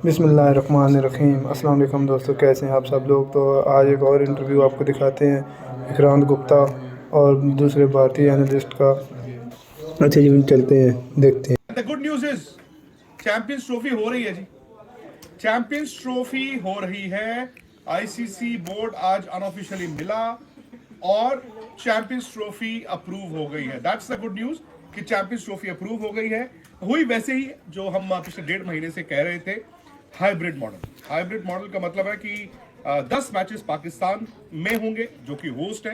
बिस्मिल्लाहिर्रहमानिर्रहीम। अस्सलाम वालेकुम दोस्तों, कैसे हैं आप सब लोग। तो आज एक और इंटरव्यू आपको दिखाते हैं विक्रांत गुप्ता और दूसरे भारतीय एनालिस्ट का। अच्छा जी, चलते हैं, देखते हैं। The good news is champions trophy हो रही है जी। चैंपियंस ट्रॉफी हो रही है। आईसीसी बोर्ड आज अनऑफिशियली मिला और चैंपियंस ट्रॉफी अप्रूव हो गई है। दैट्स द गुड न्यूज कि चैंपियंस ट्रॉफी अप्रूव हो गई है। हुई वैसे ही जो हम पिछले 1.5 महीने से कह रहे थे, हाइब्रिड मॉडल का मतलब है कि 10 मैचेस पाकिस्तान में होंगे जो कि होस्ट है,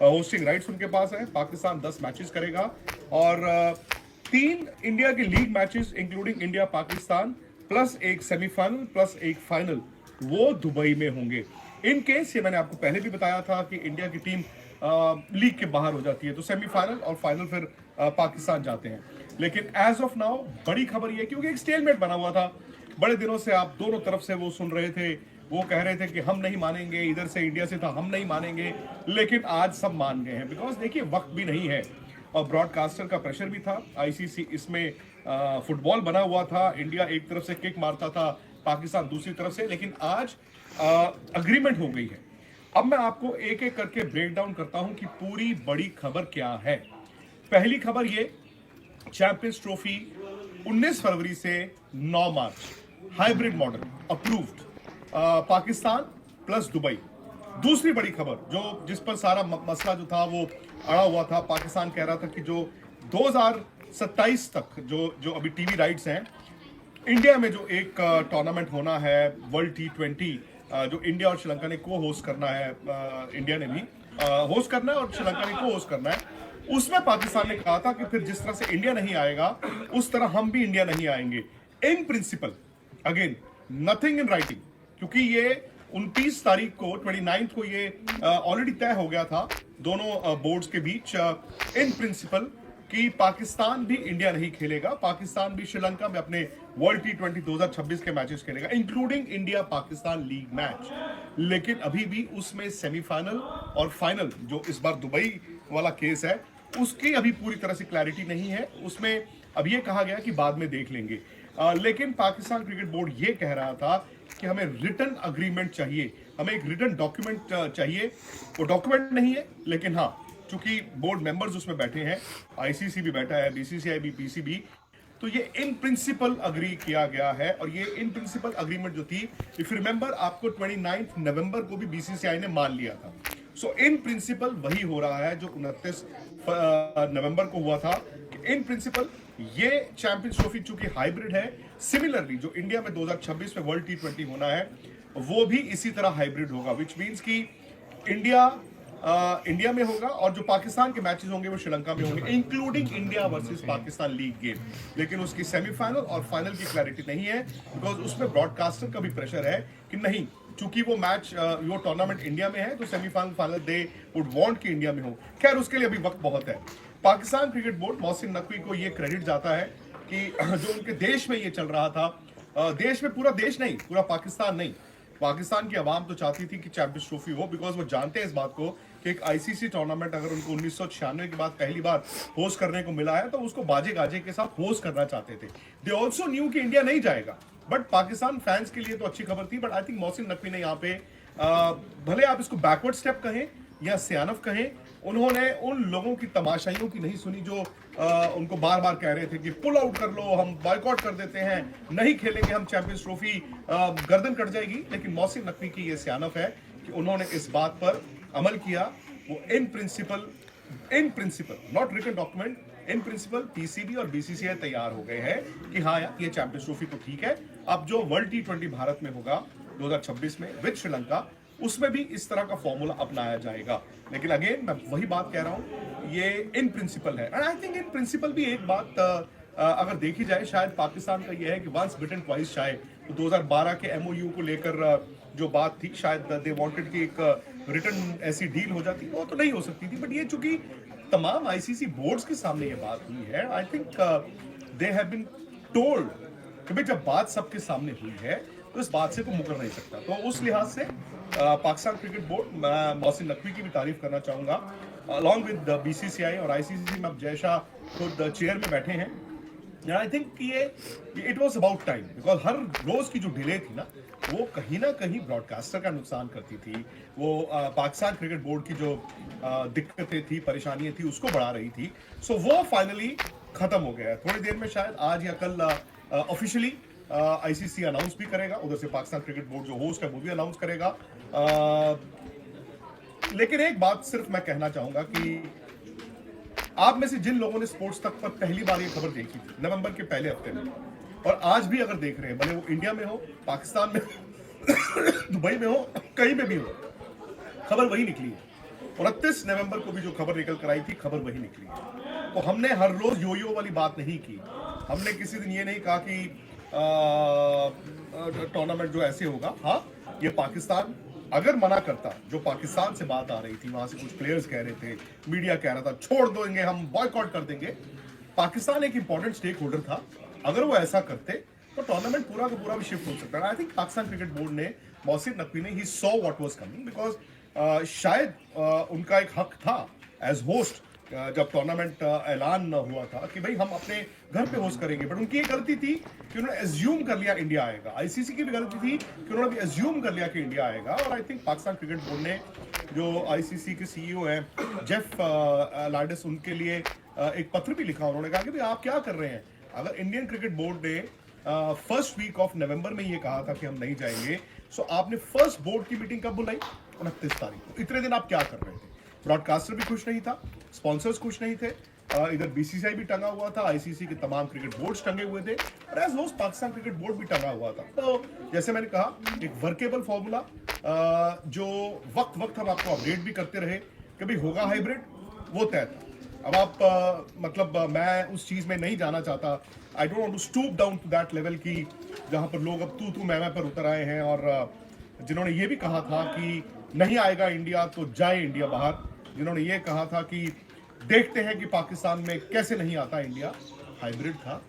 होस्टिंग राइट्स उनके पास है। पाकिस्तान 10 मैचेस करेगा और 3 इंडिया के league matches including India Pakistan plus एक सेमीफाइनल प्लस एक फाइनल वो दुबई में होंगे। इन केस ये मैंने आपको पहले भी बताया था कि इंडिया की टीम लीग के बाहर हो जाती है तो सेमीफाइनल और फाइनल फिर पाकिस्तान जाते हैं। लेकिन एज ऑफ नाउ बड़ी खबर ये, क्योंकि एक स्टेलमेट बना हुआ था बड़े दिनों से, आप दोनों तरफ से वो सुन रहे थे, वो कह रहे थे कि हम नहीं मानेंगे, इधर से इंडिया से था हम नहीं मानेंगे, लेकिन आज सब मान गए हैं। बिकॉज देखिए वक्त भी नहीं है और ब्रॉडकास्टर का प्रेशर भी था। आईसीसी इसमें फुटबॉल बना हुआ था, इंडिया एक तरफ से किक मारता था, पाकिस्तान दूसरी तरफ से, लेकिन आज अग्रीमेंट हो गई है। अब मैं आपको एक एक करके ब्रेक डाउन करता हूं कि पूरी बड़ी खबर क्या है। पहली खबर ये, चैंपियंस ट्रॉफी 19 फरवरी से 9 मार्च hybrid model approved, Pakistan plus Dubai. दूसरी बड़ी खबर जो जिस पर सारा मसला जो था वो अड़ा हुआ था, पाकिस्तान कह रहा था कि जो 2027 तक जो जो अभी टीवी राइट्स हैं, इंडिया में जो एक टूर्नामेंट होना है वर्ल्ड T20, जो इंडिया और श्रीलंका ने को होस्ट करना है, इंडिया ने भी होस्ट करना है और श्रीलंका ने को होस्ट करना है, उसमें पाकिस्तान ने कहा था कि फिर जिस तरह से इंडिया नहीं आएगा उस तरह हम भी इंडिया नहीं आएंगे। In principle, again nothing in writing, क्योंकि ये 29 तारीख को 29 को ये ऑलरेडी तय हो गया था दोनों बोर्ड्स के बीच, इन प्रिंसिपल कि पाकिस्तान भी इंडिया नहीं खेलेगा, पाकिस्तान भी श्रीलंका में अपने वर्ल्ड T20 2026 के मैचेस खेलेगा including India Pakistan league match. लेकिन अभी भी उसमें सेमीफाइनल और फाइनल जो इस बार दुबई वाला केस है उसकी अभी पूरी तरह से क्लैरिटी नहीं है। उसमें अब ये कहा गया कि बाद में देख लेंगे। लेकिन पाकिस्तान क्रिकेट बोर्ड ये कह रहा था कि हमें रिटन अग्रीमेंट चाहिए, हमें एक रिटन डॉक्यूमेंट चाहिए। वो डॉक्यूमेंट नहीं है, लेकिन हाँ, चूंकि बोर्ड मेंबर्स उसमें बैठे हैं, आईसीसी भी बैठा है, बीसीसीआई भी, पीसीबी, तो ये इन प्रिंसिपल अग्री किया गया है। और ये इन प्रिंसिपल अग्रीमेंट जो थी, इफ यू रिमेंबर, आपको 29 नवंबर को भी बीसीसीआई ने मान लिया था। सो इन प्रिंसिपल वही हो रहा है जो 29 नवंबर को हुआ था कि इन प्रिंसिपल ये चैंपियंस ट्रॉफी चूंकि हाइब्रिड है, सिमिलरली जो इंडिया में 2026 में वर्ल्ड T20 होना है वो भी इसी तरह हाइब्रिड होगा, विच मीन्स कि इंडिया में होगा और जो पाकिस्तान के मैचेस होंगे वो श्रीलंका में होंगे including India versus Pakistan league game. लेकिन उसकी सेमीफाइनल और फाइनल की क्लैरिटी नहीं है बिकॉज उसमें ब्रॉडकास्टर का भी प्रेशर है कि नहीं, चूंकि वो मैच वो टूर्नामेंट इंडिया में है तो semifinal final they would want कि इंडिया में हो। खैर उसके लिए अभी वक्त बहुत है। पाकिस्तान क्रिकेट बोर्ड मोहसिन नकवी को ये क्रेडिट जाता है कि जो उनके देश में ये चल रहा था, देश में, पूरा देश नहीं, पूरा पाकिस्तान नहीं, पाकिस्तान की आवाम तो चाहती थी कि चैंपियंस ट्रॉफी हो बिकॉज वो जानते हैं इस बात को कि एक आईसीसी टूर्नामेंट अगर उनको 1996 के बाद पहली बार होस्ट करने को मिला है तो उसको बाजे गाजे के साथ होस्ट करना चाहते थे। दे ऑल्सो न्यू कि इंडिया नहीं जाएगा, बट पाकिस्तान फैंस के लिए तो अच्छी खबर थी। But I think Mohsin Naqvi ने यहाँ पे भले आप इसको बैकवर्ड स्टेप कहें या सियानफ कहें, उन्होंने उन लोगों की तमाशाइयों की नहीं सुनी जो उनको बार बार कह रहे थे कि पुल आउट कर लो, हम बॉयकॉट कर देते हैं, नहीं खेलेंगे हम चैंपियंस ट्रॉफी, गर्दन कट जाएगी। लेकिन मोहसिन नकवी की ये सियानफ है कि उन्होंने इस बात पर अमल किया। वो in principle not written document, in principle PCB और बीसीसीआई तैयार हो गए हैं कि हाँ यार ये चैंपियंस ट्रॉफी तो ठीक है, अब जो वर्ल्ड T20 भारत में होगा 2026 में विद श्रीलंका, उसमें भी इस तरह का फॉर्मूला अपनाया जाएगा। लेकिन अगेन मैं वही बात कह रहा हूं, ये इन प्रिंसिपल है। And I think in principle भी एक बात अगर देखी जाए, शायद पाकिस्तान का ये है कि वंस बिटन ट्वाइस शाय। तो 2012 के एमओयू को लेकर जो बात थी, शायद दे वांटेड कि एक रिटर्न ऐसी डील हो जाती, वो तो नहीं हो सकती थी। बट ये चूंकि तमाम आईसीसी बोर्ड्स के सामने ये बात हुई है, I think they have been told कि भाई जब बात सबके सामने हुई है तो इस बात से तो मुकर नहीं सकता। तो उस लिहाज से पाकिस्तान क्रिकेट बोर्ड, मैं मोहसिन नकवी की भी तारीफ करना चाहूंगा अलॉन्ग विद बीसीसीआई और आईसीसी में। अब जय शाह खुद चेयर में बैठे हैं आई थिंक ये it was about time, because हर रोज की जो डिले थी ना, वो कहीं ना कहीं ब्रॉडकास्टर का नुकसान करती थी। वो पाकिस्तान क्रिकेट बोर्ड की जो दिक्कतें थी, परेशानियां थी, उसको बढ़ा रही थी। सो वो फाइनली खत्म हो गया है। थोड़ी देर में शायद आज या कल ऑफिशियली आईसीसी अनाउंस भी करेगा, उधर से पाकिस्तान क्रिकेट बोर्ड जो होस्ट है वो भी अनाउंस करेगा। लेकिन एक बात सिर्फ मैं कहना चाहूंगा कि आप में से जिन लोगों ने स्पोर्ट्स तक पर पहली बार ये खबर देखी थी नवंबर के पहले हफ्ते में, और आज भी अगर देख रहे हैं, भले वो इंडिया में हो, पाकिस्तान में हो, दुबई में हो, कहीं में भी हो, खबर वही निकली है। 29 नवंबर को भी जो खबर निकल कर आई थी, खबर वही निकली है। तो हमने हर रोज यो यो वाली बात नहीं की। हमने किसी दिन ये नहीं कहा कि टूर्नामेंट जो ऐसे होगा। हाँ, ये पाकिस्तान अगर मना करता, जो पाकिस्तान से बात आ रही थी, वहां से कुछ प्लेयर्स कह रहे थे, मीडिया कह रहा था छोड़ देंगे, हम बॉयकॉट कर देंगे, पाकिस्तान एक इंपॉर्टेंट स्टेक होल्डर था। अगर वो ऐसा करते तो टूर्नामेंट पूरा का पूरा भी शिफ्ट हो सकता है। I think Pakistan cricket board ने, मोहसिन नकवी ने, he saw what was coming, because शायद उनका एक हक था एज होस्ट, जब टूर्नामेंट ऐलान हुआ था कि भाई हम अपने घर पे होस्ट करेंगे, बट उनकी एक गलती थी कि उन्होंने एज्यूम कर लिया इंडिया आएगा। आईसीसी की भी गलती थी कि उन्होंने भी एज्यूम कर लिया कि इंडिया आएगा। और I think Pakistan cricket board ने, जो आईसीसी के सीईओ हैं जेफ लार्डिस, उनके लिए एक पत्र भी लिखा। उन्होंने कहा कि भाई आप क्या कर रहे हैं? अगर इंडियन क्रिकेट बोर्ड ने फर्स्ट वीक ऑफ नवंबर में ये कहा था कि हम नहीं जाएंगे, सो आपने फर्स्ट बोर्ड की मीटिंग कब बुलाई? 29 तारीख को। इतने दिन आप क्या कर रहे थे? ब्रॉडकास्टर भी खुश नहीं था, स्पॉन्सर्स खुश नहीं थे, इधर बीसीसीआई भी टंगा हुआ था, आईसीसी के तमाम क्रिकेट बोर्ड्स टंगे हुए थे, और as host Pakistan cricket board भी टंगा हुआ था। तो जैसे मैंने कहा, एक वर्केबल फॉर्मूला जो वक्त वक्त हम आपको अपडेट भी करते रहे, कभी होगा हाइब्रिड, वो तय था। अब आप मतलब मैं उस चीज में नहीं जाना चाहता। I don't want to stoop down to that level की जहां पर लोग अब तू मैं पर उतर आए हैं, और जिन्होंने ये भी कहा था कि नहीं आएगा इंडिया तो जाए इंडिया बाहर, जिन्होंने ये कहा था कि देखते हैं कि पाकिस्तान में कैसे नहीं आता इंडिया, हाइब्रिड था,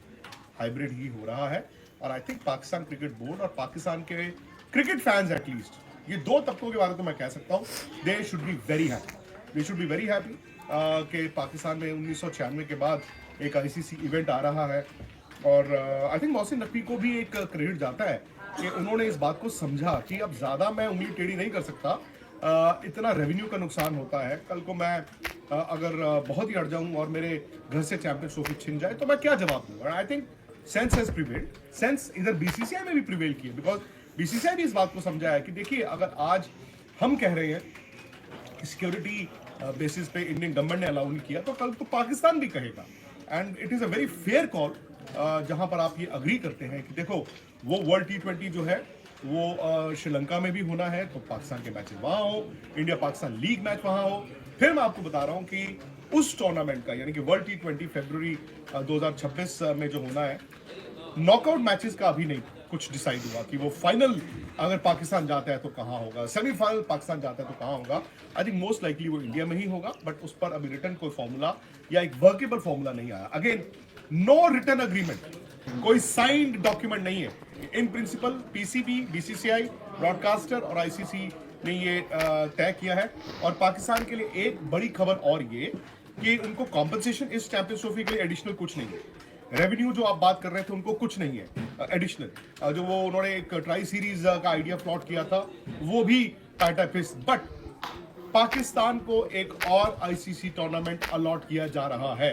हाइब्रिड ही हो रहा है। और I think Pakistan cricket board और पाकिस्तान के क्रिकेट फैंस एटलीस्ट, ये दो तबकों के बारे में तो मैं कह सकता हूँ, they should be very happy, they should be very happy कि पाकिस्तान में 1996 के बाद एक आईसीसी इवेंट आ रहा है। और आई थिंक मोहसिन नकवी को भी एक क्रेडिट जाता है कि उन्होंने इस बात को समझा कि अब ज़्यादा मैं उंगली टेढ़ी नहीं कर सकता, इतना रेवेन्यू का नुकसान होता है। कल को मैं अगर बहुत ही अड़ जाऊं और मेरे घर से चैंपियंस ट्रॉफी छिन जाए तो मैं क्या जवाब दूंगा? I think sense has prevailed, sense इधर बीसीसीआई में भी प्रिवेल की है, बिकॉज बीसीसीआई भी इस बात को समझा है कि देखिए, अगर आज हम कह रहे हैं कि सिक्योरिटी बेसिस पे इंडियन गवर्नमेंट ने अलाउ नहीं किया, तो कल तो पाकिस्तान भी कहेगा। And it is a very fair call, जहां पर आप ये अग्री करते हैं कि देखो, वो वर्ल्ड T20 जो है वो श्रीलंका में भी होना है, तो पाकिस्तान के मैचेस वहां हो, इंडिया पाकिस्तान लीग मैच वहां हो। फिर मैं आपको बता रहा हूं कि उस टूर्नामेंट का, यानी कि वर्ल्ड T20 फरवरी 2026 में जो होना है, नॉकआउट मैचेस का अभी नहीं कुछ डिसाइड हुआ कि वो फाइनल अगर पाकिस्तान जाता है तो कहां होगा, सेमीफाइनल पाकिस्तान जाता है तो कहां होगा। आई थिंक मोस्ट लाइकली वो इंडिया में ही होगा, बट उस पर अभी रिटर्न कोई फॉर्मूला या एक वर्केबल फॉर्मूला नहीं आया। अगेन, नो रिटर्न अग्रीमेंट, कोई साइंड डॉक्यूमेंट नहीं है। इन प्रिंसिपल पीसीबी, बीसीसीआई, ब्रॉडकास्टर और आईसीसी ने ये तय किया है। और पाकिस्तान के लिए एक बड़ी खबर और ये कि उनको कॉम्पनसेशन इस चैंपियंस ट्रॉफी के लिए एडिशनल कुछ नहीं है। रेवेन्यू जो आप बात कर रहे थे, उनको कुछ नहीं है एडिशनल। जो वो उन्होंने एक ट्राई सीरीज का आइडिया फ्लॉट किया था, वो भी टाटा फिस, बट पाकिस्तान को एक और आईसीसी टूर्नामेंट अलॉट किया जा रहा है।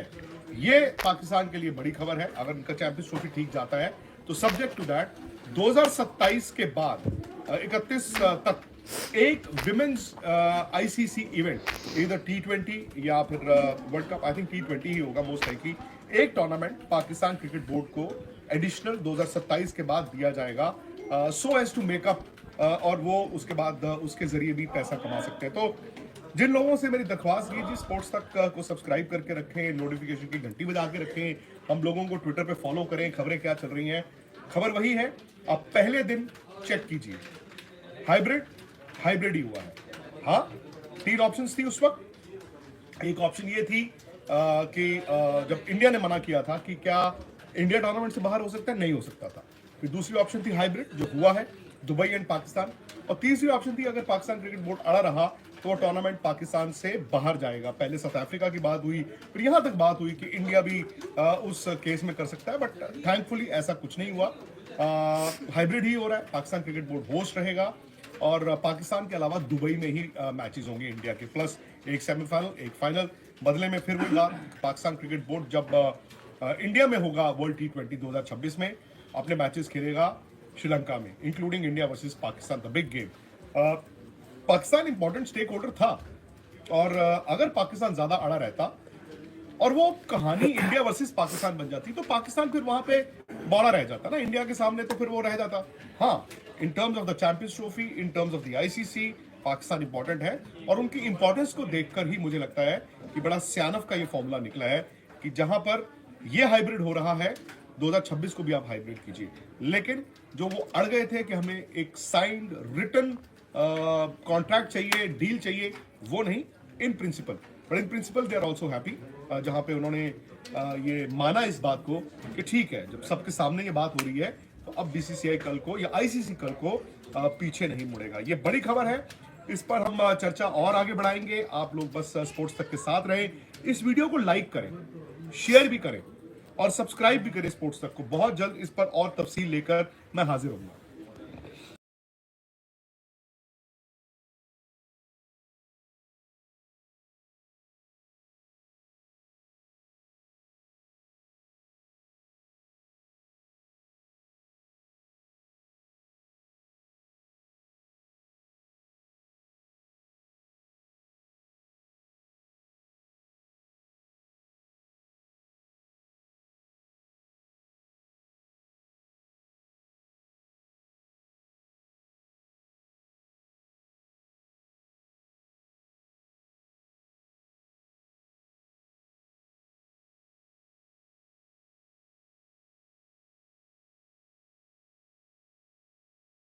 ये पाकिस्तान के लिए बड़ी खबर है। अगर उनका चैंपियंस ट्रॉफी ठीक जाता है तो सब्जेक्ट टू दैट 2027 के बाद 31 तक एक विमेन्स आईसीसी इवेंट, इधर T20 या फिर world cup, I think T20 ही होगा मोस्ट लाइकली, एक टूर्नामेंट पाकिस्तान क्रिकेट बोर्ड को एडिशनल 2027 के बाद दिया जाएगा, सो एज टू मेकअप, और वो उसके बाद उसके जरिए भी पैसा कमा सकते हैं। तो जिन लोगों से मेरी दरख्वास्त कीजिए, स्पोर्ट्स तक को सब्सक्राइब करके रखें, नोटिफिकेशन की घंटी बजा के रखें, हम लोगों को ट्विटर पे फॉलो करें, खबरें क्या चल रही हैं। खबर वही है, आप पहले दिन चेक कीजिए, हाइब्रिड ही हुआ है। हाँ, 3 ऑप्शंस थी उस वक्त। एक ऑप्शन ये थी कि जब इंडिया ने मना किया था कि क्या इंडिया टूर्नामेंट से बाहर हो सकता है, नहीं हो सकता था। फिर दूसरी ऑप्शन थी हाइब्रिड, जो हुआ है, दुबई एंड पाकिस्तान। और तीसरी ऑप्शन थी अगर पाकिस्तान क्रिकेट बोर्ड अड़ा रहा तो वो टूर्नामेंट पाकिस्तान से बाहर जाएगा। पहले साउथ अफ्रीका की बात हुई, फिर यहाँ तक बात हुई कि इंडिया भी उस केस में कर सकता है, बट थैंकफुली ऐसा कुछ नहीं हुआ। हाइब्रिड ही हो रहा है, पाकिस्तान क्रिकेट बोर्ड होस्ट रहेगा और पाकिस्तान के अलावा दुबई में ही मैचेस होंगे इंडिया के, प्लस एक सेमीफाइनल एक फाइनल। बदले में फिर वही बात, पाकिस्तान क्रिकेट बोर्ड जब इंडिया में होगा वर्ल्ड T20 2026 में, अपने मैचेस खेलेगा श्रीलंका में, including India versus Pakistan, the big game. Pakistan important stakeholder था और अगर पाकिस्तान ज्यादा अड़ा रहता और वो कहानी इंडिया वर्सेस पाकिस्तान बन जाती तो पाकिस्तान फिर वहां पे बौड़ा रह जाता ना इंडिया के सामने, तो फिर वो रह जाता। हाँ, in terms of the champions trophy, in terms of the ICC, Pakistan important है और उनकी इंपॉर्टेंस को देखकर ही मुझे लगता है कि बड़ा सियानफ का ये फॉर्मूला निकला है कि जहां पर ये हाइब्रिड हो रहा है 2026 को भी आप हाइब्रिड कीजिए। लेकिन जो वो अड़ गए थे कि हमें एक साइंड रिटन कॉन्ट्रैक्ट चाहिए, डील चाहिए, वो नहीं, in principle, but in principle they are also happy, जहां पे उन्होंने ये माना इस बात को कि ठीक है, जब सबके सामने ये बात हो रही है तो अब बीसीसीआई कल को या आईसीसी कल को पीछे नहीं मुड़ेगा। ये बड़ी खबर है, इस पर हम चर्चा और आगे बढ़ाएंगे। आप लोग बस स्पोर्ट्स तक के साथ रहें, इस वीडियो को लाइक करें, शेयर भी करें और सब्सक्राइब भी करें स्पोर्ट्स तक को। बहुत जल्द इस पर और तफसील लेकर मैं हाजिर होऊंगा।